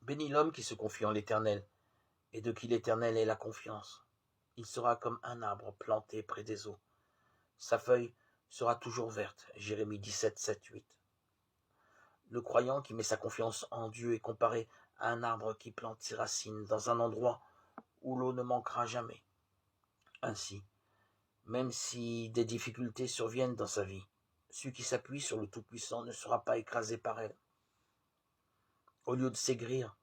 Béni l'homme qui se confie en l'Éternel, et de qui l'Éternel est la confiance. Il sera comme un arbre planté près des eaux. Sa feuille sera toujours verte. Jérémie 17, 7, 8. Le croyant qui met sa confiance en Dieu est comparé à un arbre qui plante ses racines dans un endroit où l'eau ne manquera jamais. Ainsi, même si des difficultés surviennent dans sa vie, celui qui s'appuie sur le Tout-Puissant ne sera pas écrasé par elles. Au lieu de s'aigrir,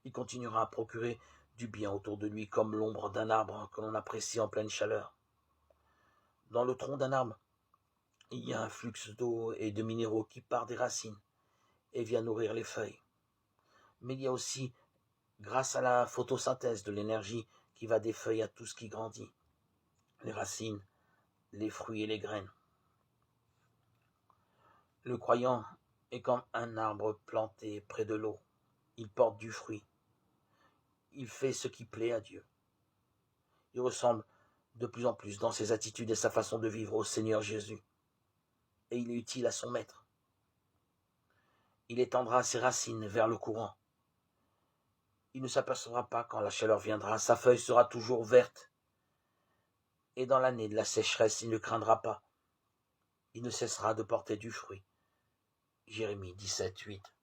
il continuera à procurer du bien autour de lui comme l'ombre d'un arbre que l'on apprécie en pleine chaleur. Dans le tronc d'un arbre, il y a un flux d'eau et de minéraux qui part des racines et vient nourrir les feuilles. Mais il y a aussi, grâce à la photosynthèse, de l'énergie qui va des feuilles à tout ce qui grandit, les racines, les fruits et les graines. Le croyant est comme un arbre planté près de l'eau. Il porte du fruit. Il fait ce qui plaît à Dieu. Il ressemble de plus en plus dans ses attitudes et sa façon de vivre au Seigneur Jésus. Et il est utile à son maître. Il étendra ses racines vers le courant. Il ne s'apercevra pas quand la chaleur viendra. Sa feuille sera toujours verte. Et dans l'année de la sécheresse, il ne craindra pas. Il ne cessera de porter du fruit. Jérémie 17, 8.